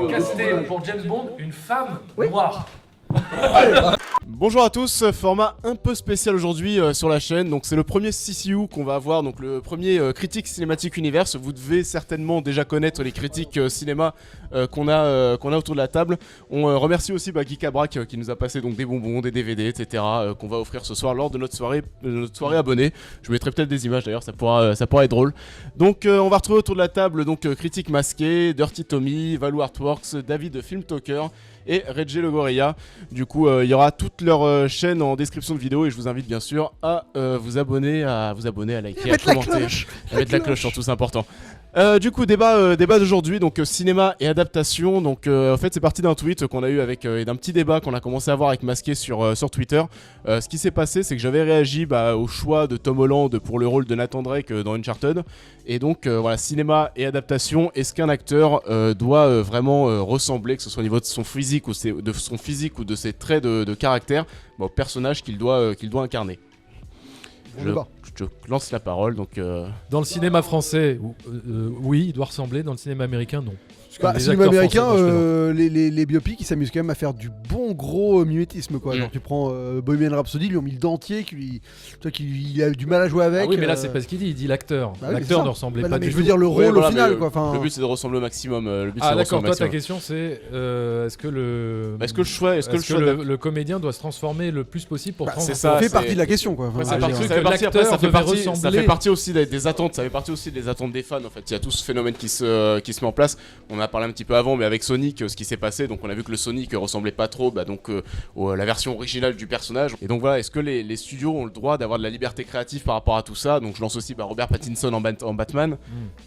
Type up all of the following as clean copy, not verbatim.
Casté pour James Bond, une femme noire. Bonjour à tous, format un peu spécial aujourd'hui sur la chaîne. Donc c'est le premier CCU qu'on va avoir, donc le premier critique cinématique universe. Vous devez certainement déjà connaître les critiques cinéma qu'on a autour de la table. On remercie aussi Geekabrac qui nous a passé donc des bonbons, des DVD, etc. Qu'on va offrir ce soir lors de notre soirée abonnée. Je vous mettrai peut-être des images d'ailleurs, ça pourra être drôle. Donc on va retrouver autour de la table donc critique masqué, Dirty Tommy, Valou Artworks, David de Film Talker et Reggie le Gorilla. Du coup il y aura toutes leurs chaînes en description de vidéo et je vous invite bien sûr à vous abonner, à liker, à commenter, à mettre la cloche surtout, c'est important. Du coup débat d'aujourd'hui, donc cinéma et adaptation. Donc en fait c'est parti d'un tweet qu'on a eu avec et d'un petit débat qu'on a commencé à avoir avec Masqué sur Twitter. Ce qui s'est passé c'est que j'avais réagi au choix de Tom Holland pour le rôle de Nathan Drake dans Uncharted. Et donc voilà, cinéma et adaptation, est-ce qu'un acteur doit vraiment ressembler, que ce soit au niveau de son physique ou de ses traits de caractère, au personnage qu'il doit incarner. Je te lance la parole. Donc Dans le cinéma français, oui, il doit ressembler. Dans le cinéma américain, non. Cinéma américain, les biopics ils s'amusent quand même à faire du bon gros mimétisme quoi. Genre tu prends Bohemian Rhapsody, ils lui ont mis le dentier qu'il a eu du mal à jouer avec. Ah oui, mais là c'est pas ce qu'il dit, il dit l'acteur. L'acteur ne ressemblait pas du tout. Je veux dire le rôle au final quoi. Le but c'est de ressembler au maximum. D'accord, toi ta question c'est est-ce que le comédien doit se transformer le plus possible pour transformer. Ça fait partie de la question quoi. Ça fait partie aussi des attentes. Ça fait partie aussi des attentes des fans en fait. Il y a tout ce phénomène qui se met en place. On a parlé un petit peu avant, mais avec Sonic, ce qui s'est passé, donc on a vu que le Sonic ressemblait pas trop, la version originale du personnage. Et donc voilà, est-ce que les studios ont le droit d'avoir de la liberté créative par rapport à tout ça? Donc je lance aussi Robert Pattinson en Batman.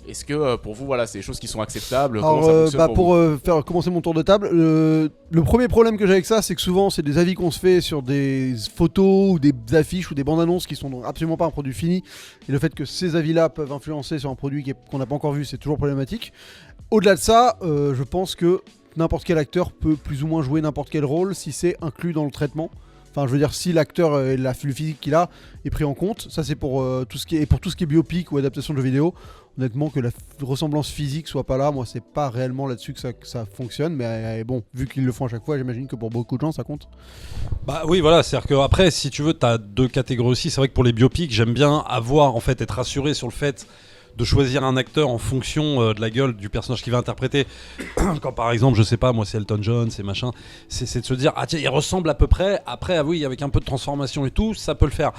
Est-ce que pour vous, voilà, c'est des choses qui sont acceptables? Alors, pour faire commencer mon tour de table, le premier problème que j'ai avec ça, c'est que souvent c'est des avis qu'on se fait sur des photos ou des affiches ou des bandes annonces qui sont absolument pas un produit fini. Et le fait que ces avis-là peuvent influencer sur un produit qu'on n'a pas encore vu, c'est toujours problématique. Au-delà de ça, je pense que n'importe quel acteur peut plus ou moins jouer n'importe quel rôle si c'est inclus dans le traitement. Enfin, je veux dire, si l'acteur et le physique qu'il a est pris en compte, ça c'est pour tout ce qui est biopic ou adaptation de jeux vidéo. Honnêtement, que la ressemblance physique soit pas là, moi c'est pas réellement là-dessus que ça fonctionne, mais bon, vu qu'ils le font à chaque fois, j'imagine que pour beaucoup de gens ça compte. Bah oui, voilà, c'est-à-dire que après, si tu veux, t'as deux catégories aussi. C'est vrai que pour les biopics, j'aime bien être rassuré sur le fait de choisir un acteur en fonction de la gueule du personnage qu'il va interpréter. Quand par exemple, je sais pas, moi c'est Elton John, c'est machin, c'est de se dire, ah tiens, il ressemble à peu près, après, oui, avec un peu de transformation et tout, ça peut le faire.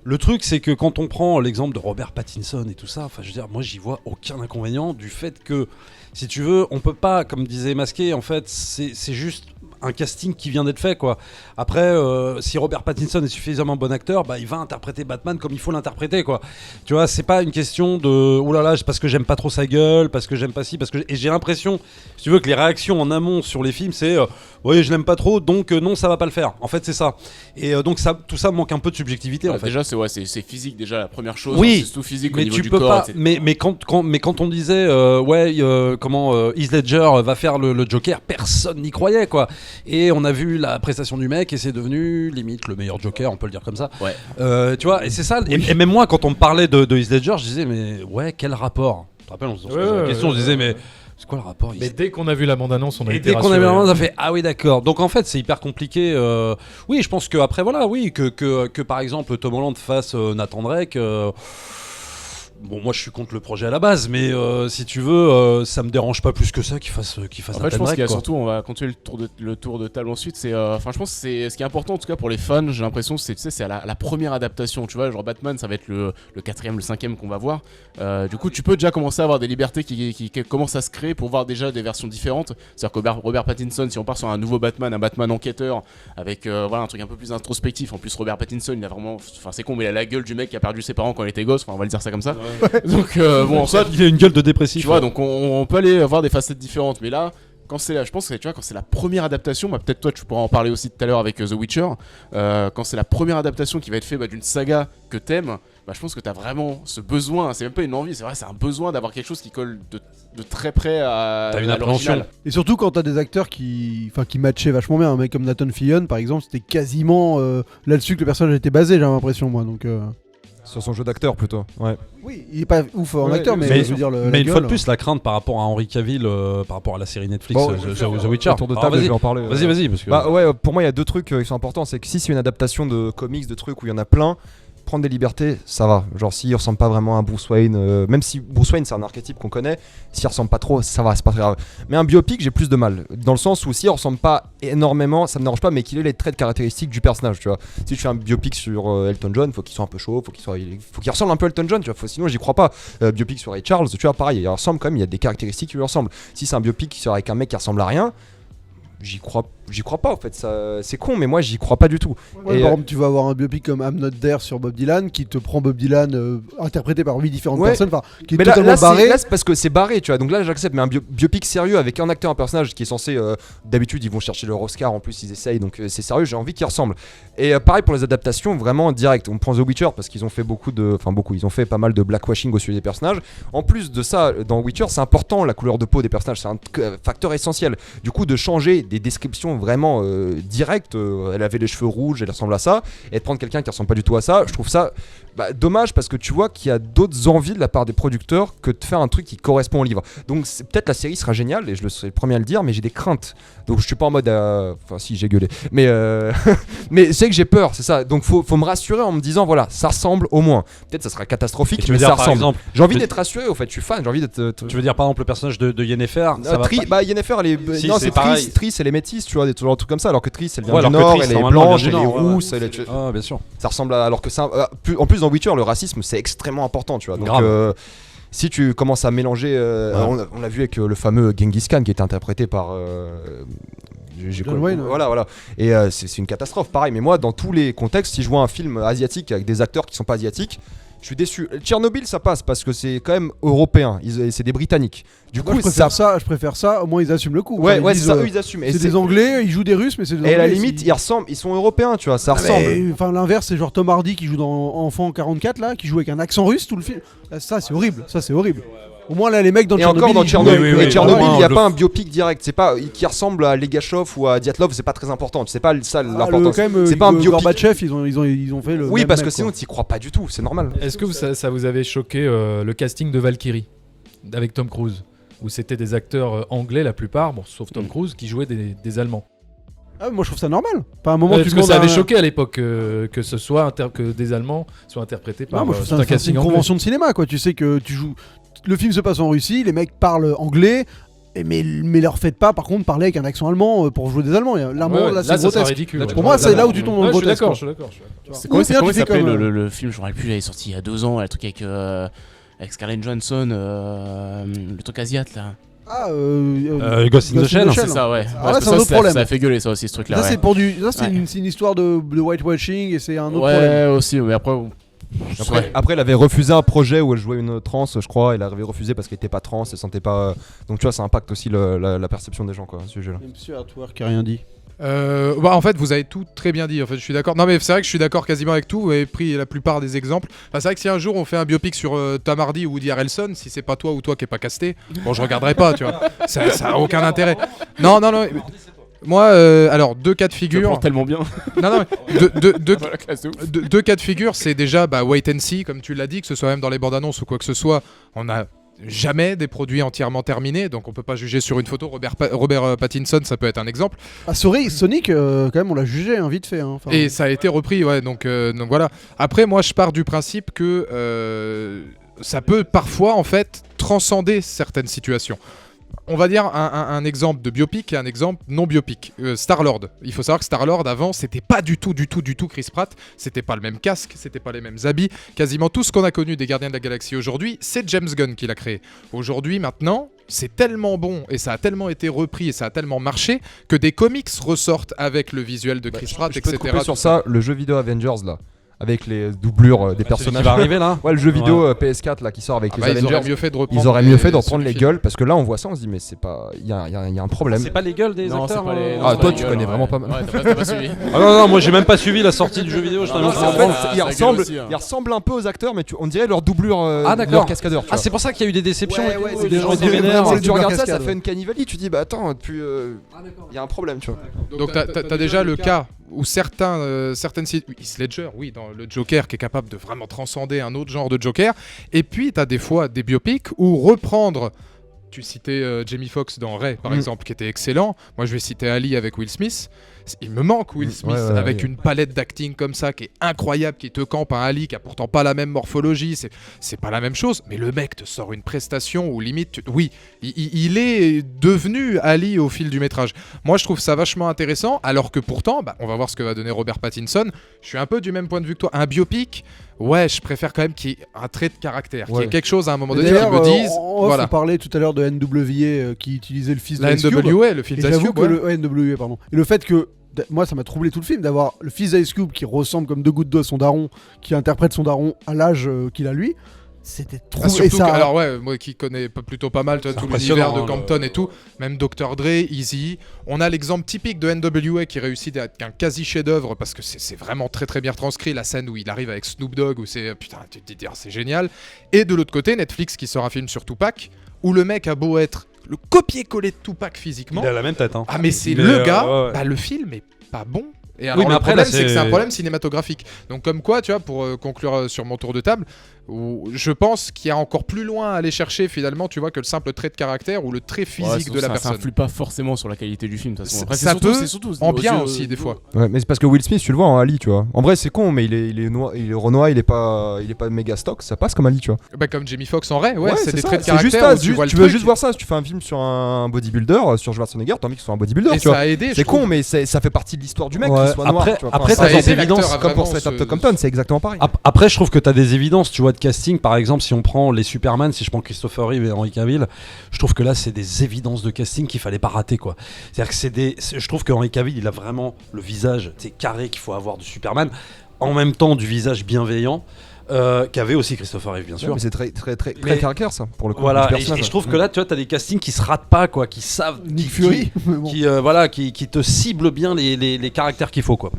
Le truc, c'est que quand on prend l'exemple de Robert Pattinson et tout ça, enfin, je veux dire, moi j'y vois aucun inconvénient du fait que, si tu veux, on peut pas, comme disait Masqué, en fait, c'est juste un casting qui vient d'être fait quoi. Après si Robert Pattinson est suffisamment bon acteur, il va interpréter Batman comme il faut l'interpréter quoi. Tu vois, c'est pas une question de oh là là, parce que j'aime pas trop sa gueule, parce que j'aime pas ci, et j'ai l'impression, si tu veux, que les réactions en amont sur les films c'est oui, je l'aime pas trop donc non, ça va pas le faire. En fait, c'est ça. Et donc tout ça manque un peu subjectivité en fait. Déjà c'est physique déjà la première chose, oui, c'est tout physique mais au niveau tu du peux corps. Pas, mais quand on disait Heath Ledger va faire le Joker, personne n'y croyait quoi. Et on a vu la prestation du mec et c'est devenu limite le meilleur Joker, on peut le dire comme ça. Ouais. Tu vois, et c'est ça. Oui. Et même moi, quand on me parlait de Heath Ledger, je disais mais ouais, quel rapport? Tu te rappelles, on se posait la question, je disais mais c'est quoi le rapport? Mais dès qu'on a vu la bande-annonce, on a été rassurés. Dès qu'on a vu la bande-annonce, on a fait ah oui d'accord. Donc en fait, c'est hyper compliqué. Oui, je pense que après voilà, oui, que par exemple Tom Holland fasse Nathan Drake. Bon, moi je suis contre le projet à la base, mais si tu veux, ça me dérange pas plus que ça qu'il fasse en fait, je pense qu'il y a surtout, on va continuer le tour de table ensuite. C'est, je pense que c'est ce qui est important en tout cas pour les fans. J'ai l'impression que c'est à la première adaptation. Tu vois, genre Batman, ça va être le 4ème, le 5ème qu'on va voir. Du coup, tu peux déjà commencer à avoir des libertés qui commencent à se créer pour voir déjà des versions différentes. C'est-à-dire que Robert Pattinson, si on part sur un nouveau Batman, un Batman enquêteur avec un truc un peu plus introspectif. En plus, Robert Pattinson, il a vraiment, c'est con, mais il a la gueule du mec qui a perdu ses parents quand il était gosse. On va le dire ça comme ça. Donc bon, en soit, il a une gueule de dépressif. Tu vois, donc on peut aller voir des facettes différentes, mais là, je pense que tu vois, quand c'est la première adaptation, peut-être toi tu pourras en parler aussi tout à l'heure avec The Witcher. Quand c'est la première adaptation qui va être faite d'une saga que t'aimes, je pense que t'as vraiment ce besoin. C'est même pas une envie, c'est vrai, c'est un besoin d'avoir quelque chose qui colle de très près à l'original. Et surtout quand t'as des acteurs qui matchaient vachement bien. Un mec comme Nathan Fillion, par exemple, c'était quasiment là-dessus que le personnage était basé, j'ai l'impression moi. Donc Sur son jeu d'acteur plutôt. Ouais. Oui, il est pas ouf en acteur, mais je veux dire mais une fois de plus, la crainte par rapport à Henry Cavill, par rapport à la série Netflix The Witcher. Tour de table, je vais en parler. Vas-y. Parce que... Bah ouais, pour moi, il y a deux trucs qui sont importants. C'est que si c'est une adaptation de comics, de trucs où il y en a plein, prendre des libertés, ça va. Genre s'il ressemble pas vraiment à Bruce Wayne, même si Bruce Wayne c'est un archétype qu'on connaît, s'il ressemble pas trop, ça va, c'est pas très grave. Mais un biopic, j'ai plus de mal. Dans le sens où s'il ressemble pas énormément, ça me dérange pas, mais qu'il ait les traits caractéristiques du personnage, tu vois. Si tu fais un biopic sur Elton John, faut qu'il soit un peu chaud, faut qu'il ressemble un peu à Elton John, tu vois. Sinon j'y crois pas. Biopic sur Ray Charles, tu vois, pareil, il ressemble quand même, il y a des caractéristiques qui lui ressemblent. Si c'est un biopic sur avec un mec qui ressemble à rien, j'y crois pas en fait, ça, c'est con mais moi j'y crois pas du tout. Ouais, par exemple tu vas avoir un biopic comme I'm Not There sur Bob Dylan qui te prend Bob Dylan interprété par 8 différentes personnes, qui est totalement barré. Là c'est parce que c'est barré tu vois, donc là j'accepte, mais un biopic sérieux avec un acteur, un personnage qui est censé, d'habitude ils vont chercher leur Oscar, en plus ils essayent, donc c'est sérieux, j'ai envie qu'il ressemble. Et pareil pour les adaptations, vraiment direct, on prend The Witcher parce qu'ils ont fait ils ont fait pas mal de blackwashing au sujet des personnages. En plus de ça, dans Witcher c'est important la couleur de peau des personnages, c'est un facteur essentiel. Du coup de changer des descriptions vraiment direct, elle avait les cheveux rouges, elle ressemble à ça, et de prendre quelqu'un qui ressemble pas du tout à ça, je trouve ça dommage parce que tu vois qu'il y a d'autres envies de la part des producteurs que de faire un truc qui correspond au livre. Donc peut-être la série sera géniale et je serai le premier à le dire, mais j'ai des craintes. Donc je suis pas en mode enfin si j'ai gueulé, mais mais c'est que j'ai peur, c'est ça. Donc faut me rassurer en me disant voilà, ça ressemble au moins. Peut-être ça sera catastrophique, mais ça ressemble. J'ai envie d'être rassuré au fait, je suis fan, j'ai envie d'être. Tu veux dire par exemple le personnage de Yennefer, Yennefer elle est c'est Triss elle est métisse, tu vois, des trucs comme ça, alors que Triss elle vient du Nord, Nord, elle est blanche, elle est rousse, ah bien sûr. Ça ressemble à, alors que ça en plus dans Witcher le racisme c'est extrêmement important, tu vois. Donc si tu commences à mélanger on l'a vu avec le fameux Genghis Khan qui était interprété par John Wayne, voilà. Et c'est une catastrophe pareil, mais moi dans tous les contextes, si je vois un film asiatique avec des acteurs qui sont pas asiatiques, je suis déçu. Tchernobyl ça passe parce que c'est quand même européen, c'est des Britanniques. Du coup je préfère ça, au moins ils assument le coup. Ouais, c'est ça, eux ils assument. C'est des Anglais, ils jouent des Russes, mais c'est des Anglais. Et à la limite, ils sont européens, tu vois, ça ressemble. Enfin l'inverse, c'est genre Tom Hardy qui joue dans Enfant 44 là, qui joue avec un accent russe tout le film. Ça c'est horrible, Au moins là les mecs dans Tchernobyl. Et encore dans Tchernobyl, il n'y a pas un biopic direct, c'est pas qui ressemble à Legashov ou à Dyatlov, c'est pas très important, c'est pas ça l'important. C'est pas un biopic. Gorbatchev, ils ont fait le. Oui, parce que sinon tu y crois pas du tout, c'est normal. Est-ce que ça vous avait choqué le casting de Valkyrie avec Tom Cruise, où c'était des acteurs anglais la plupart, bon sauf Tom Cruise, qui jouaient des Allemands? Ah, moi je trouve ça normal. Pas un moment parce que ça avait choqué à l'époque que ce soit que des Allemands soient interprétés par. Moi je trouve ça c'est une convention de cinéma quoi. Tu sais que tu joues. Le film se passe en Russie, les mecs parlent anglais, mais leur faites pas par contre parler avec un accent allemand pour jouer des Allemands. Là c'est grotesque. Ridicule. Pour moi c'est là où tu tombes dans le grotesque. Je suis d'accord. Comment il s'appelait le film, je me rappelle plus, il est sorti il y a 2 ans, le truc avec Scarlett Johansson, le truc asiate là. Ghost in the Shell, c'est ça, ouais. Là, c'est un autre problème. Ça a fait gueuler ça aussi, ce truc-là. C'est une histoire de whitewashing et c'est un autre problème. Ouais, aussi, mais après. Après, elle avait refusé un projet où elle jouait une trans, je crois. Elle avait refusé parce qu'elle était pas trans, elle sentait pas. Donc tu vois, ça impacte aussi la perception des gens, quoi, ce sujet-là. Monsieur Artwork qui a rien dit. En fait vous avez tout très bien dit, en fait je suis d'accord. Non mais c'est vrai que je suis d'accord quasiment avec tout, vous avez pris la plupart des exemples. Enfin, c'est vrai que si un jour on fait un biopic sur Tom Hardy ou Woody Harrelson, si c'est pas toi ou toi qui est pas casté, bon je regarderai pas, tu vois. Ça a aucun intérêt. Non. Moi, alors 2 cas de figure. Ça tellement bien. Non, deux cas de figure, c'est déjà wait and see, comme tu l'as dit, que ce soit même dans les bandes annonces ou quoi que ce soit, on a jamais des produits entièrement terminés, donc on peut pas juger sur une photo. Robert Pattinson, ça peut être un exemple. Sonic, quand même, on l'a jugé vite fait. Et ça a été repris, ouais. Donc voilà. Après, moi, je pars du principe que ça peut parfois, en fait, transcender certaines situations. On va dire un exemple de biopic et un exemple non biopic. Star-Lord. Il faut savoir que Star-Lord, avant, c'était pas du tout Chris Pratt. C'était pas le même casque, c'était pas les mêmes habits. Quasiment tout ce qu'on a connu des Gardiens de la Galaxie aujourd'hui, c'est James Gunn qui l'a créé. Aujourd'hui, maintenant, c'est tellement bon et ça a tellement été repris et ça a tellement marché que des comics ressortent avec le visuel de Chris Pratt, etc. Je peux te sur ça, le jeu vidéo Avengers, là. Avec les doublures des personnages. Qui va arriver là. Ouais, le jeu vidéo PS4 là qui sort avec les Avengers. Ils auraient mieux fait de reprendre. Ils auraient mieux fait de reprendre les gueules parce que là on voit ça, on se dit mais c'est pas, il y a un problème. C'est pas les gueules des acteurs. Toi tu connais vraiment pas mal. Ouais, t'as pas suivi. Ah non, moi j'ai même pas suivi la sortie du jeu vidéo. En fait, ils ressemblent un peu aux acteurs, mais on dirait leur doublure, leur cascadeur. Ah c'est pour ça qu'il y a eu des déceptions. Des gens étaient vénères. Tu regardes ça fait une canivalie. Tu dis bah attends, il y a un problème, tu vois. Donc t'as déjà le cas ou certaines Heath Ledger, oui, dans le Joker qui est capable de vraiment transcender un autre genre de Joker. Et puis t'as des fois des biopics où reprendre. Tu citais Jamie Foxx dans Ray, par exemple, qui était excellent. Moi, je vais citer Ali avec Will Smith. Il me manque Will Smith avec une palette d'acting comme ça qui est incroyable, qui te campe un Ali qui a pourtant pas la même morphologie. C'est pas la même chose, mais le mec te sort une prestation où limite, oui, il est devenu Ali au fil du métrage. Moi, je trouve ça vachement intéressant, alors que pourtant, on va voir ce que va donner Robert Pattinson. Je suis un peu du même point de vue que toi. Un biopic. Ouais, je préfère quand même qu'il y ait un trait de caractère, qu'il y ait quelque chose à un moment donné qui me dise. On parlait tout à l'heure de NWA qui utilisait le fils d'Ice Cube. NWA, le fils d'Ice Cube. NWA, pardon. Et le fait que, moi ça m'a troublé tout le film d'avoir le fils d'Ice Cube qui ressemble comme deux gouttes d'eau à son daron, qui interprète son daron à l'âge qu'il a lui. C'était trop surtout alors moi qui connais plutôt pas mal tout l'univers de Compton et tout, même Dr Dre, Eazy, on a l'exemple typique de NWA qui réussit avec un quasi chef-d'œuvre parce que c'est vraiment très très bien retranscrit, la scène où il arrive avec Snoop Dogg où c'est putain tu te dis c'est génial, et de l'autre côté Netflix qui sort un film sur Tupac où le mec a beau être le copier-coller de Tupac physiquement, il a la même tête hein. Ah mais c'est le gars, le film est pas bon. Et alors, oui, mais le après, problème, là, c'est que c'est un problème cinématographique. Donc, comme quoi, tu vois, pour conclure sur mon tour de table, où je pense qu'il y a encore plus loin à aller chercher, finalement, tu vois, que le simple trait de caractère ou le trait physique de la personne. Ça influe pas forcément sur la qualité du film, de toute façon. Après, ça peut, en bien aussi, des fois. Ouais, mais c'est parce que Will Smith, tu le vois en Ali, tu vois. En vrai, c'est con, mais il est Renoir, il est pas méga stock, ça passe comme Ali, tu vois. Comme Jamie Foxx en Ray, c'est des ça. traits de caractère. Juste tu veux juste voir ça, si tu fais un film sur un bodybuilder, sur Schwarzenegger, t'as envie qu'il soit un bodybuilder, et tu vois. ça a aidé, c'est con, mais ça fait partie de l'histoire du mec qu'il soit noir. Après, t'as des évidences, comme pour Set Up Compton, c'est exactement pareil. Après, je trouve que t'as des évidences, tu vois, de casting. Par exemple, si on prend les Superman, si je prends Christopher Reeve et Henry Cavill, je trouve que là, c'est des évidences de casting qu'il fallait pas rater, quoi. C'est-à-dire que je trouve que Henry Cavill, il a vraiment le visage carré qu'il faut avoir du Superman, en même temps du visage bienveillant. Qu'avait aussi Christopher Reeve, bien sûr. Mais c'est très caractère, ça, pour le coup. Voilà, et je trouve que là, tu vois, t'as des castings qui se ratent pas, quoi, qui savent. Nick Fury. Qui te ciblent bien les caractères qu'il faut, quoi.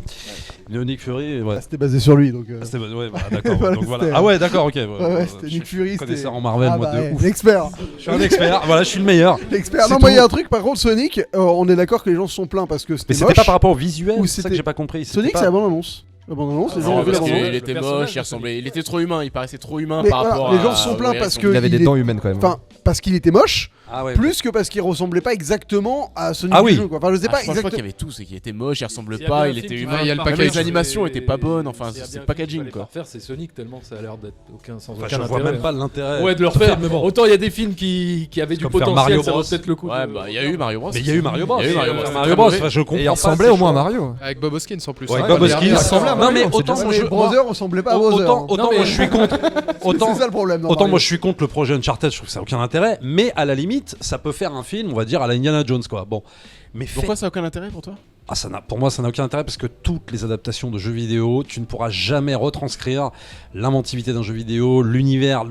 Nick Fury, ouais. C'était basé sur lui, donc. D'accord. Donc voilà. Ah ouais, d'accord, ok. C'était Nick Fury. Connaisseur en Marvel, moi de ouf. L'expert. Je suis un expert. Voilà, je suis le meilleur. L'expert. Non, moi il y a un truc. Par contre, Sonic, on est d'accord que les gens se sont plaints parce que c'était moche. Mais c'était pas par rapport au visuel. C'est ça que j'ai pas compris. Sonic, c'est la bande-annonce. La bande-annonce, les gens ont vu la bande-annonce. Il était moche, il était trop humain, il paraissait trop humain mais par rapport à. Les gens se sont plaints parce que. Il avait des dents humaines quand même. Enfin, parce qu'il était moche. Ah ouais, plus que parce qu'il ressemblait pas exactement à Sonic du jeu, quoi. Enfin, je sais pas exactement. Je crois qu'il y avait tout, c'est qu'il était moche, il ressemblait pas, il était humain. Même les animations étaient pas bonnes, enfin c'est le packaging, quoi. Faire c'est Sonic tellement ça a l'air d'être sans aucun je intérêt. vois même pas l'intérêt. Ouais, de le refaire. Mais bon, autant il y a des films qui avaient du potentiel, ça vaut peut-être le coup. Ouais, bah il y a eu Mario Bros. Mais il y a eu Mario Bros. Mario Bros, je comprends. Et il ressemblait au moins à Mario. Avec Bob Hoskins en plus. Ouais, Bob Hoskins. Non mais autant Brother ressemblait pas à Brother. Autant moi je suis contre. C'est ça le problème. Autant moi je suis contre le projet Uncharted, je trouve que ça n'a aucun intérêt. Mais à la limite, ça peut faire un film, on va dire, à la Indiana Jones, quoi. Bon. Mais pourquoi ça n'a aucun intérêt pour toi ? Pour moi, ça n'a aucun intérêt parce que toutes les adaptations de jeux vidéo, tu ne pourras jamais retranscrire l'inventivité d'un jeu vidéo, l'univers,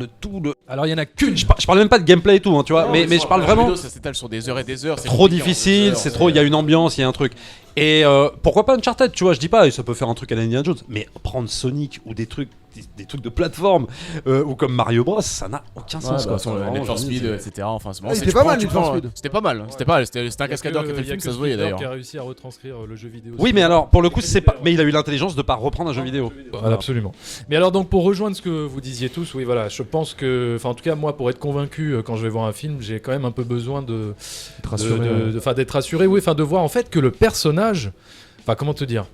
Alors il y en a qu'une. Je parle même pas de gameplay et tout, hein, tu vois, mais je parle vraiment. Ça s'étale sur des heures et des heures. C'est trop difficile, c'est trop. Il y a une ambiance, il y a un truc. Et pourquoi pas Uncharted, tu vois, je dis pas, ça peut faire un truc à la Indiana Jones, mais prendre Sonic ou des trucs de plateforme ou comme Mario Bros, ça n'a aucun sens. Need for Speed, etc. Enfin, c'était pas mal, Need for Speed. C'était pas mal. C'était un cascadeur qui a fait le film, ça se voyait d'ailleurs. Qui a réussi à retranscrire le jeu vidéo. Oui, mais alors pour le coup, c'est pas. Mais il a eu l'intelligence de pas reprendre un jeu vidéo. Absolument. Mais alors donc pour rejoindre ce que vous disiez tous, oui voilà, je pense que, enfin en tout cas moi pour être convaincu quand je vais voir un film, j'ai quand même un peu besoin d'être rassuré, oui, enfin de voir en fait que le personnage, enfin comment te dire.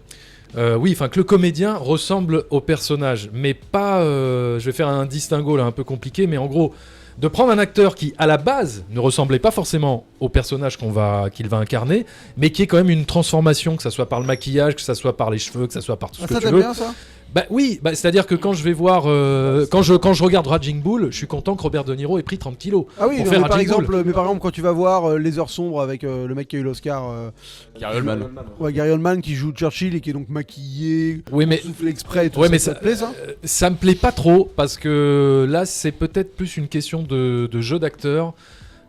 Oui, enfin que le comédien ressemble au personnage, mais pas. Je vais faire un distinguo là un peu compliqué, mais en gros, de prendre un acteur qui à la base ne ressemblait pas forcément au personnage qu'il va incarner, mais qui est quand même une transformation, que ça soit par le maquillage, que ça soit par les cheveux, que ça soit par tout ce que tu veux. Bien, ça Bah oui, c'est-à-dire que quand je vais voir, quand je regarde Raging Bull, je suis content que Robert De Niro ait pris 30 kilos. Ah oui, pour non, faire mais par Raging Bull. exemple, quand tu vas voir Les Heures Sombres avec le mec qui a eu l'Oscar, Gary Oldman. Ouais, Gary Oldman qui joue Churchill et qui est donc maquillé, oui, mais soufflé exprès et tout ouais, ça. mais ça te plaît ça ça me plaît pas trop parce que là c'est peut-être plus une question de jeu d'acteur.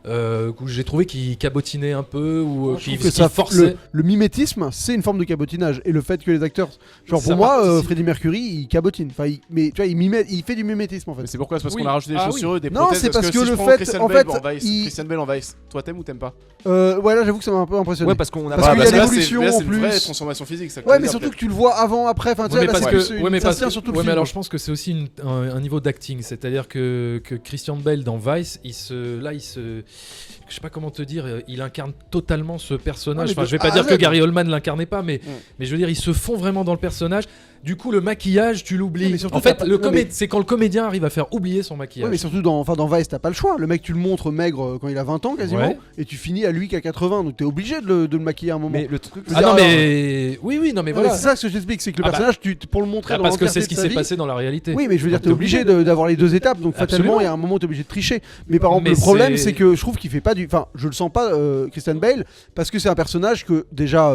où j'ai trouvé qu'il cabotinait un peu ou Je qu'il trouve que ça forçait. le mimétisme, c'est une forme de cabotinage. Et le fait que les acteurs. Genre Ça pour moi, participe. Freddie Mercury, il cabotine. Enfin, mais tu vois, il fait du mimétisme en fait. Mais c'est pourquoi? C'est parce Oui. qu'on a rajouté des Ah choses oui. sur eux, des Non, prothèses. c'est parce que si je le prends fait- Christian en Bale fait, en Vice, il- Christian Bale en Vice, toi t'aimes ou t'aimes pas? Ouais, là j'avoue que ça m'a un peu impressionné. Ouais, parce qu'on a Parce qu'il y a parce que là, l'évolution là, en c'est une vraie plus. transformation physique. Ça que Ouais, tu mais veux dire, surtout que tu le vois avant, après. Enfin, tu Ouais, sais, mais là, parce c'est que, plus ouais, mais ça parce tient que- surtout le ouais, mais film. alors je pense que c'est aussi un niveau d'acting, c'est-à-dire que Christian Bale dans Vice, il se, je sais pas comment te dire, il incarne totalement ce personnage. Ouais, mais Enfin, de je vais pas A à dire Z. que Gary Oldman l'incarnait pas, mais je veux dire, il se fond vraiment dans le personnage. Du coup, le maquillage, tu Ouais, l'oublies. mais surtout, En fait, t'as pas- non, mais- c'est quand le comédien arrive à faire oublier son maquillage. Ouais, mais surtout dans Vice, t'as pas le choix. Le mec, tu le montres maigre quand il a 20 ans quasiment, Ouais. et tu finis à lui qu'à 80. Donc t'es obligé de le maquiller à un moment. Mais le truc. Je veux Ah dire, non, alors- mais oui, non, mais Ouais, voilà. c'est ça ce que je t'explique, c'est que le Ah bah- personnage, pour le montrer Ah, dans parce que c'est ce l'entièreté qui de sa s'est vie- passé dans la réalité. Oui, mais je veux dire, Donc, t'es obligé d'avoir les deux étapes, donc fatalement, Absolument. il y a un moment où t'es obligé de tricher. Mais par exemple, Mais le problème, c'est- c'est que je trouve qu'il fait pas du. Enfin, je le sens pas, Christian Bale, parce que c'est un personnage que, déjà,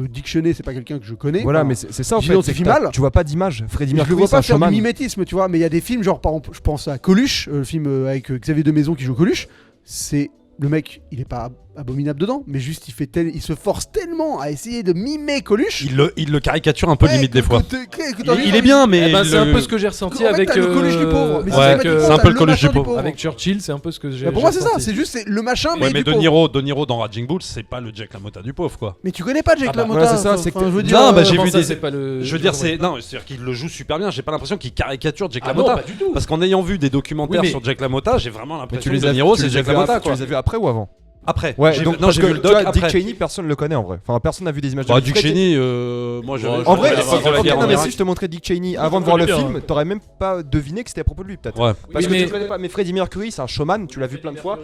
Dick Cheney, c'est pas quelqu'un que je connais. Voilà, Enfin, mais c'est ça en fait. j'identifie c'est que t'as- mal. Tu vois pas d'image. Freddie je le Mercury, vois c'est un pas faire du showman. mimétisme, tu vois, mais il y a des films, genre par exemple, je pense à Coluche, le film avec Xavier Demaison qui joue Coluche, c'est. Le mec, il est pas abominable dedans, mais juste il se force tellement à essayer de mimer Coluche. Il le caricature un peu Ouais, limite des que- fois. que t'as Il envie- est bien, mais Eh ben, c'est le- un peu ce que j'ai ressenti En fait, avec t'as le Coluche du pauvre. Mais Ouais, systématiquement, c'est un t'as peu le Coluche machin du pauvre. avec Churchill, c'est un peu ce que j'ai. Bah, pour moi, j'ai c'est ça, ressenti. c'est juste le machin, Ouais, mais du De pauvre. Niro dans Raging Bull, c'est pas le Jack LaMotta du pauvre, quoi. Mais tu connais pas Jake Ah bah, LaMotta. voilà, c'est ça, enfin, c'est que- enfin, je veux dire, Non, bah, j'ai Comment vu ça, des- c'est pas le. Je veux dire, c'est-à-dire qu'il le joue super bien. J'ai pas l'impression qu'il caricature Jack Ah non, LaMotta. pas du tout. Parce qu'en ayant vu des documentaires Oui, mais- sur Jack LaMotta, j'ai vraiment Mais l'impression tu que les De as Niro, tu c'est les as Jack vus LaMotta, après- tu quoi. les as vus après ou avant? Après. Ouais, J'ai donc vu- non, j'ai parce vu que, le tu vois, doc Dick après. Cheney, personne le connaît en vrai. Enfin, personne n'a vu des images de Bah, lui. Dick Cheney, moi je. Ouais, En vrai, Ouais, ok, avant de la guerre non, en mais Irak. si je te montrais Dick Cheney avant de voir le bien, film, t'aurais même pas deviné que c'était à propos de lui, peut-être. Ouais. Parce Oui, que mais- tu connais pas. Mais Freddie Mercury, c'est un showman, tu l'as vu plein de fois.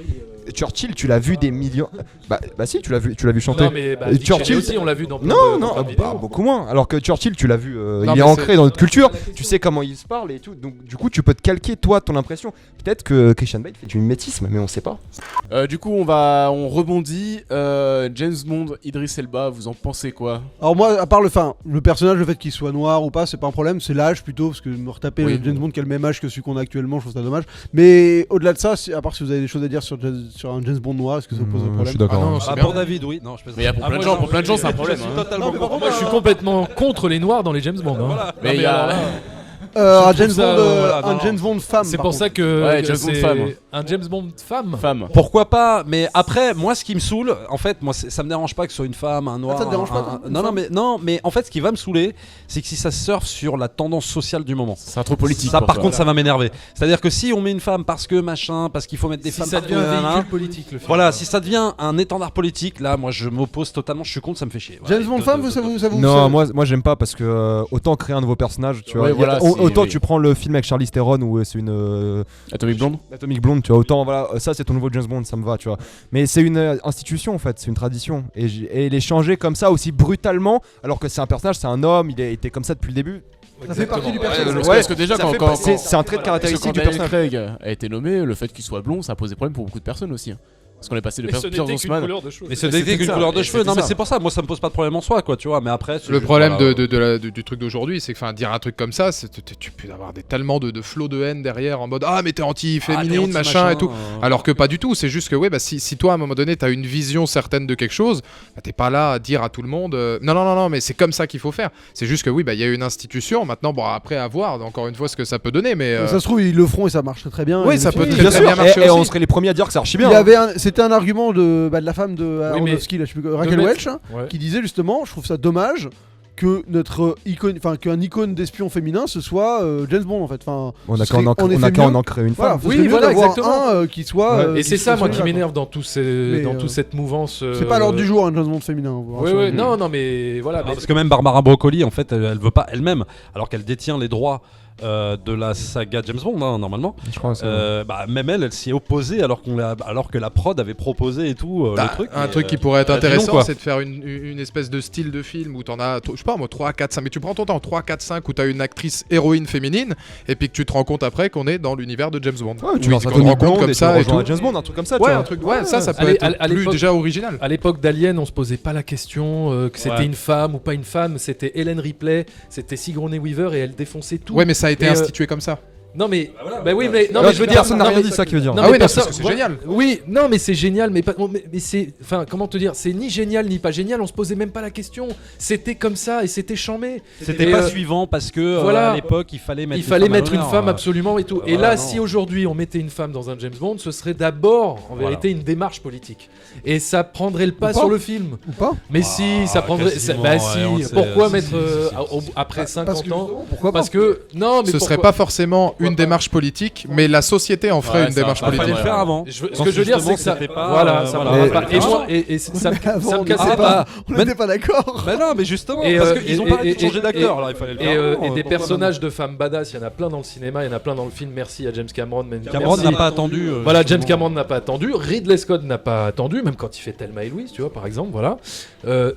Churchill, tu l'as vu des millions. Bah si, tu l'as vu chanter. Non, mais bah, Et Dick Cheney Churchill aussi, on l'a vu dans plein Non, de- non, dans plein de vidéos. beaucoup moins. Alors que Churchill, tu l'as vu, Non, il est mais ancré c'est- dans notre culture. Tu sais comment il se parle et tout. Donc du coup, tu peux te calquer toi ton impression. Peut-être que Christian Bale fait du mimétisme, mais on sait pas. Du coup, on rebondit. James Bond, Idris Elba, vous en pensez quoi? Alors moi, à part le personnage, le fait qu'il soit noir ou pas, c'est pas un problème, c'est l'âge plutôt, parce que me retaper Oui. James Bond qui a le même âge que celui qu'on a actuellement, je trouve ça dommage. Mais au-delà de ça, à part si vous avez des choses à dire sur un James Bond noir, est-ce que ça vous pose un Je problème? suis d'accord. Ah non, c'est Ah, bien. pour David, oui. Non, je plaisante. Mais il y a pour Ah, plein de moi, gens, non, pour plein de gens, je c'est un suis problème, hein. totalement contre. Moi, je suis complètement contre les noirs dans les James Bond. hein. Voilà. Mais Non, il y a. alors là, Un je James trouve ça, Bond, voilà, non, un non. James Bond femme. C'est par pour contre. ça que Ouais, James Bond c'est femme. un James Bond femme. Femme. Pourquoi pas? Mais après, moi, ce qui me saoule, en fait, moi, ça me dérange pas que ce soit une femme, un noir. Ah, ça te dérange pas, toi, une Non, femme mais en fait, ce qui va me saouler, c'est que si ça surfe sur la tendance sociale du moment. C'est trop politique. Ça, pour par toi. contre, ça va m'énerver. C'est-à-dire que si on met une femme parce que machin, parce qu'il faut mettre des Si femmes ça partout, devient un nanana, véhicule politique, le film. Voilà, si ça devient un étendard politique, là, moi, je m'oppose totalement. Je suis contre, ça me fait chier. Voilà. James Bond femme, ça vous Non, moi j'aime pas parce que autant créer un nouveau personnage, tu vois. Ouais, voilà, c'est- Autant oui. tu prends le film avec Charlize Theron où c'est une Atomic Blonde. Atomic Blonde, tu vois. Autant voilà, ça c'est ton nouveau James Bond, ça me va, tu vois. Mais c'est une institution en fait, c'est une tradition et les changer comme ça aussi brutalement, alors que c'est un personnage, c'est un homme, il a été comme ça depuis le début. Ça fait partie du Ouais, personnage. parce que déjà, ça quand, fait quand, pas- c'est- quand- c'est un trait de parce que caractéristique quand du Daniel personnage. Craig a été nommé, le fait qu'il soit blond, ça a posé problème pour beaucoup de personnes aussi. hein. Parce qu'on est passé de Mais ce Pierce n'était qu'une Brosnan. couleur de cheveux. Mais c'est c'était n'était qu'une ça, couleur de et cheveux. c'était Non, mais ça. c'est pour ça. Moi, ça me pose pas de problème en soi, quoi, tu vois. Mais après, c'est Le juste, problème voilà. du truc d'aujourd'hui, c'est que dire un truc comme ça, tu peux avoir tellement de flots de haine derrière en mode ah mais t'es anti-féminine, machin et tout. Alors que pas du tout, c'est juste que ouais, bah, si toi à un moment donné t'as une vision certaine de quelque chose, bah, t'es pas là à dire à tout le monde non, mais c'est comme ça qu'il faut faire. C'est juste que oui, bah il y a une institution, maintenant bon après à voir encore une fois ce que ça peut donner, mais Ça se trouve, ils le feront et ça marche très bien. Ouais, Et ça le peut film, très, il- bien marcher et on aussi. serait les premiers à dire que ça archi bien. Il y avait c'était un argument de la femme de Oui, mais- Aronofsky, là, je sais plus, Raquel mettre- Welch, Ouais. qui disait justement, je trouve ça dommage que notre icône, enfin qu'un icône d'espion féminin ce soit James Bond en fait. Enfin, On a ce qu'à serait on a qu'à en créer une voilà, femme. ce Oui, serait mieux voilà, d'avoir exactement. un qui soit. Et qui c'est soit ça, moi, qui celui-là, m'énerve dans toute Mais, cette mouvance. quoi. C'est pas l'ordre du jour un James Bond féminin. vous Oui, rassurez. oui, non, mais voilà. Ah, mais- parce que même Barbara Broccoli, en fait, elle veut pas elle-même, alors qu'elle détient les droits de la saga James Bond, hein, normalement. Je crois. c'est- Même elle s'y est opposée alors que la prod avait proposé et tout Bah, le truc. un mais, truc qui pourrait être bah, dis donc, intéressant, quoi. c'est de faire une espèce de style de film où t'en as, je sais pas moi, 3, 4, 5, mais tu prends ton temps, 3, 4, 5, où t'as une actrice héroïne féminine, et puis que tu te rends compte après qu'on est dans l'univers de James Bond. Ouais, tu Oui, lances un qu'on te rend Tony compte Blonde comme et tu ça et rejoins tout. James Bond, un truc comme ça. tu Ouais, vois. un truc, ouais, ça peut Allez, être à plus l'époque- déjà original. À l'époque d'Alien, on se posait pas la question que c'était Ouais. une femme ou pas une femme. C'était Helen Ripley, c'était Sigourney Weaver et elle défonçait tout. Ouais, mais ça a été Et, institué comme ça. Non mais, voilà, bah oui voilà. mais non Non, mais je veux dire, personne n'a non, rien mais- dit, ça qui veut dire. Non, Ah mais oui, non, personne- parce que c'est génial. Oui, non mais c'est génial, mais c'est, enfin comment te dire, c'est ni génial ni pas génial. On se posait même pas la question. C'était comme ça et c'était chambé. C'était Et, pas suivant parce que voilà. à l'époque il fallait mettre Une femme absolument et tout. Et Voilà, là, non. si aujourd'hui on mettait une femme dans un James Bond, ce serait d'abord en vérité une démarche politique. Et ça prendrait le pas Ou pas. sur le film. Ou pas Mais si, ça prendrait. quasiment, Bah ouais, si. on le sait. Pourquoi Si, mettre si. après Parce 50 que ans pourquoi pas Parce que non, mais Ce serait pas forcément une démarche politique, mais la société en ferait Ouais, une ça démarche va, Il fallait politique. le faire avant. Ce Quand que je veux dire, c'est que justement, ça. c'était pas, Voilà, ça voilà. prendra Mais- pas. Et moi, et ça me Avant, ça on me n'était casse pas, on Mais- n'était pas d'accord. Mais non, mais justement, Et, parce euh, qu'ils ont et- pas arrêté de et- changer d'acteur, alors il fallait le faire. avant, et des pourquoi personnages de femmes badass, il y en a plein dans le cinéma, il y en a plein dans le film. Merci à James Cameron. Cameron Merci. n'a pas attendu. Voilà, James justement. Cameron n'a pas attendu, Ridley Scott n'a pas attendu, même quand il fait Thelma et Louise, tu vois, par exemple, voilà.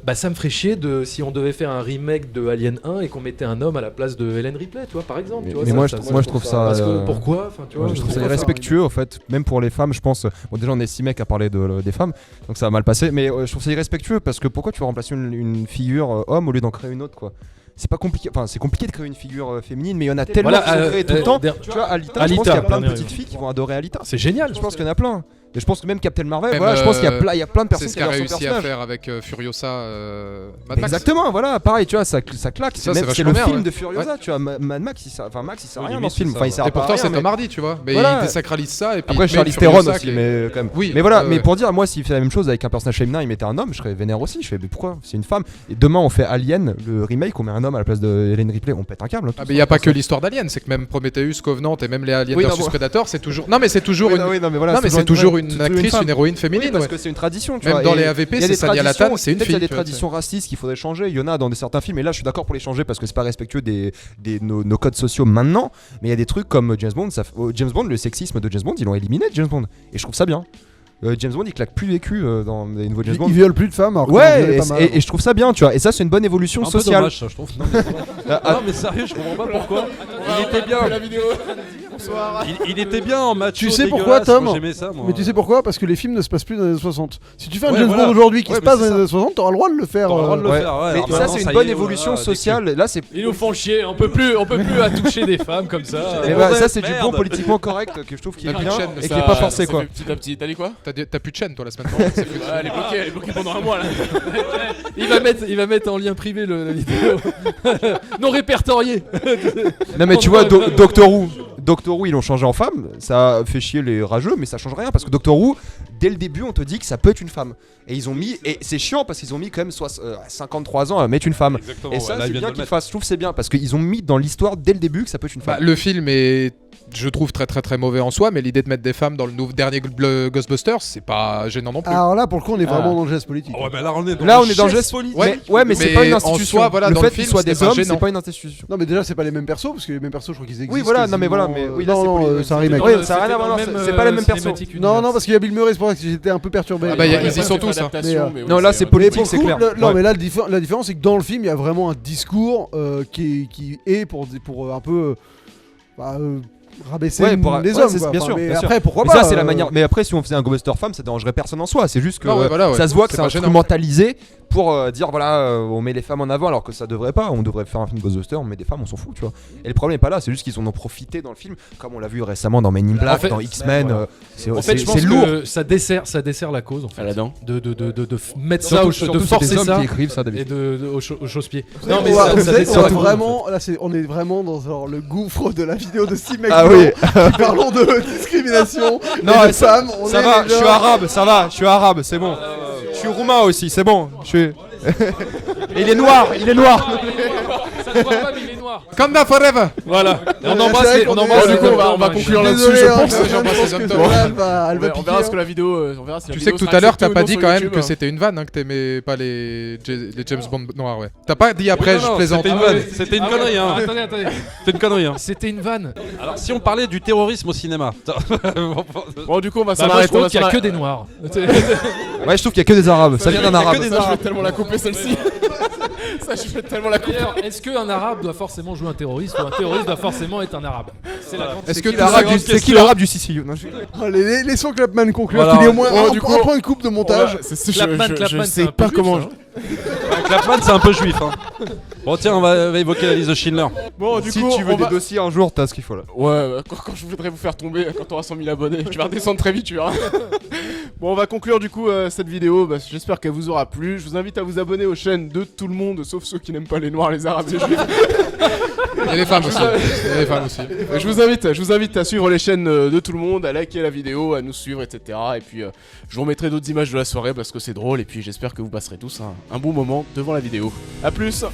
Bah ça me ferait chier de si on devait faire un remake de Alien 1 et qu'on mettait un homme à la place de Helen Ripley, tu vois, par exemple. Mais- tu vois, mais ça- moi, ça- je trouve ça, Parce que pourquoi, enfin, tu vois, Ouais, je trouve ça pourquoi faire irrespectueux en fait, même pour les femmes, je pense. Bon, déjà on est 6 mecs à parler des femmes, donc ça va mal passer, mais je trouve ça irrespectueux parce que pourquoi tu vas remplacer une figure homme au lieu d'en créer une autre quoi. C'est pas compliqué, enfin c'est compliqué de créer une figure féminine, mais il y en a tellement Voilà, qui sont créées tout le temps. der- Tu vois, Alita, je Alita, pense qu'il y a plein de dernier, petites filles qui vont adorer Alita. C'est génial. Je pense qu'il y en a plein. Et je pense que même Captain Marvel, Même, voilà, je pense qu'il y a plein de C'est personnes ce qui qu'a adorent son réussi à personnage. faire avec Furiosa Mad Max. Exactement, voilà, pareil, tu vois, ça claque. Ça, Même c'est c'est vachement le bien, film ouais. de Furiosa, tu vois, Mad Max, il sert à rien limite, dans ce film. c'est Enfin, il ça, sert Et à pas pourtant rien, c'est mais- Tom Hardy, tu vois. Mais Voilà. il désacralise ça et puis Après, il met Charlize Furiosa Theron aussi, qui est- mais quand même. Oui, mais voilà, ouais, mais ouais. pour dire, moi, s'il fait la même chose avec un personnage féminin, il mettait un homme, je serais vénère aussi. Je fais, mais pourquoi c'est une femme. Et demain, on fait Alien, le remake, on met un homme à la place de Helen Ripley, on pète un câble. Ah, mais il n'y a pas que l'histoire d'Alien, c'est que même Prometheus, Covenant et même les Aliens Oui, non, vs bon. Predator, c'est toujours. Non, mais c'est toujours une. Oui, non, mais voilà, Non, mais c'est toujours une toujours actrice, femme. une héroïne Oui, féminine. parce ouais. que c'est une tradition, tu Même vois. dans et les AVP, il y a c'est des Sania traditions- Lathan, c'est une peut-être il y a fille. des tu vois, traditions racistes qu'il faudrait changer. Il y en a dans certains films, et là, je suis d'accord pour les changer parce que c'est pas respectueux nos codes sociaux maintenant. Mais il y a des trucs comme James Bond, James Bond, le sexisme de James Bond, ils l'ont éliminé de James Bond. Et je trouve ça bien. James Bond, il claque plus les culs dans les nouveaux James Bond. Il viole plus de femmes. Alors Ouais, et je trouve ça bien, tu vois. Et ça, c'est une bonne évolution Un peu sociale. dommage, ça, je trouve. Non, mais c'est vrai. Non, mais sérieux, je comprends pas pourquoi. Il était bien. La vidéo. Bonsoir. Il était bien en match. Tu sais pourquoi, Tom J'aimais ça, moi. Mais tu sais pourquoi? Parce que les films ne se passent plus dans les années 60. Si tu fais un Ouais, James voilà. Bond aujourd'hui qui Ouais, se mais passe dans c'est les ça. années 60, t'auras le droit de le faire. T'auras le droit de le Ouais. faire, ouais. Mais Alors ça, maintenant, c'est une y bonne est, évolution voilà, sociale. Là, c'est. Ils nous font chier, on peut plus à toucher des femmes comme ça. Mais Ouais, ça, c'est du merde. bon politiquement correct que je trouve qui est T'as plus bien de chaîne, et qui ça- est pas forcé, quoi. Petit à petit. T'as dit quoi? T'as plus de chaîne, toi, la semaine dernière. c'est foutu. Elle est bloquée pendant un mois là. Il va mettre en lien privé la vidéo. Non répertorié. Non, mais tu vois, Doctor Who, ils l'ont changé en femme. Ça fait chier les rageux, mais ça change rien parce que Doctor Who, dès le début, on te dit que ça peut être une femme. Et ils ont mis, et c'est chiant parce qu'ils ont mis quand même 53 ans à mettre une femme. Exactement. Et ça, ouais, là, c'est ils viennent bien de le qu'ils mettre. fassent. Je trouve que c'est bien parce qu'ils ont mis dans l'histoire dès le début que ça peut être une Bah, femme. le film est, je trouve, très très très mauvais en soi, mais l'idée de mettre des femmes dans le dernier Ghostbusters, c'est pas gênant non plus. Alors là, pour le coup, on est vraiment dans le geste politique. Ouais, mais là, on est dans Là, le on est dans le geste geste politique. Ouais, mais c'est mais pas une en institution. soi, voilà, le dans fait le qu'ils film, soient c'était des pas hommes, gênant. c'est pas une institution. Non, mais déjà, c'est pas les mêmes persos parce que les mêmes persos, je crois qu'ils existent. Oui, voilà, non, mais voilà, quasiment, mais oui, là, non, c'est non, pour les- c'est un remake. Oui, ça a rien à voir, c'est pas les mêmes persos. Non, non, parce qu'il y a Bill Murray, c'est pour ça que j'étais un peu perturbé. Ah bah, ils y Après, sont c'est tous, pas hein. adaptation, Mais, mais non, oui, là, c'est Mais politique, pour le c'est coup, clair. non, Ouais. mais là, la différence, c'est que dans le film, il y a vraiment un discours qui est pour un peu rabaisser Ouais, pour- les ouais, hommes. c'est- quoi. bien Enfin, sûr, mais bien sûr. après, pourquoi Mais pas ça, c'est la manière. Mais après, si on faisait un Ghostbuster femme, ça dérangerait personne en soi. C'est juste que Non, ouais, voilà, ouais. ça se voit que C'est c'est pas gênant. instrumentalisé pour dire voilà, on met les femmes en avant alors que ça devrait pas. On devrait faire un film Ghostbuster, on met des femmes, on s'en fout, tu vois. Et le problème est pas là, c'est juste qu'ils en ont profité dans le film, comme on l'a vu récemment dans Men in Black, En fait, dans X-Men. C'est En fait, je pense c'est lourd. que ça dessert la cause en fait. Aladdin. De mettre ça Surtout- de surtout, c'est forcer des hommes ça qui écrivent ça et d'habitude. au chausse-pied. Non, Non mais mais ça on dessert la est cause, vraiment, là, on est vraiment dans genre, le gouffre de la vidéo de 6 mecs Ah blancs oui. qui parlent de discrimination. Non, et de femmes. On Ça est va, les je suis gens- arabe, ça va, je suis arabe, c'est bon. Je suis roumain aussi, c'est bon. Je suis. Et il est noir, il est noir. Ça se voit pas mais il est noir. Kanda Forever. Voilà. On C'est embrasse vrai les qu'on on est- embrasse Bon, les du coup, on va hommes, conclure là-dessus, Désolé, je hein, pense. je j'embrasse pense les que hommes. là, elle va On piquer, verra ce hein. que la vidéo. On verra si la Tu sais vidéo que tout sera à l'heure, acceptée t'as ou pas non dit sur quand même YouTube, que hein. c'était une vanne, hein, que t'aimais pas les James Bond noirs, ouais. T'as pas dit après, Non, je non, plaisante. C'était une vanne, c'était une connerie, hein. Attendez. C'était une connerie, hein. C'était une vanne. Alors, si on parlait du terrorisme au cinéma. Bon, du coup, on va Bah, s'en moi je arrêter. trouve qu'il y a que des noirs. Ouais, je trouve qu'il y a que des arabes. Ça vient d'un arabe. Ça, je vais tellement la couper celle-ci. Ça, je vais tellement la couper. D'ailleurs, est-ce qu'un arabe doit forcément jouer un terroriste ou un terroriste doit forcément être un arabe? C'est la grande Est-ce que C'est qui l'arabe du Sicilien? Non, je- Oh, laissons Clapman conclure, Voilà. qu'il ait au moins Oh, un du coup, point de coupe de montage. Je Clapman, sais c'est un pas peu comment. juif, Clapman, c'est un peu juif, hein. Bon, tiens, on va évoquer la liste de Schindler. Bon, du Si coup, tu veux on des va... dossiers un jour, t'as ce qu'il faut là. Ouais, quand je voudrais vous faire tomber, quand t'auras 100 000 abonnés, tu vas redescendre très vite, tu verras. Bon, on va conclure du coup cette vidéo. Bah, j'espère qu'elle vous aura plu. Je vous invite à vous abonner aux chaînes de tout le monde, sauf ceux qui n'aiment pas les noirs, les arabes, les juifs. Il y a les femmes aussi. Il y a les femmes aussi. Et je vous invite à suivre les chaînes de tout le monde, à liker la vidéo, à nous suivre, etc. Et puis, je vous remettrai d'autres images de la soirée parce que c'est drôle. Et puis, j'espère que vous passerez tous un bon moment devant la vidéo. A plus.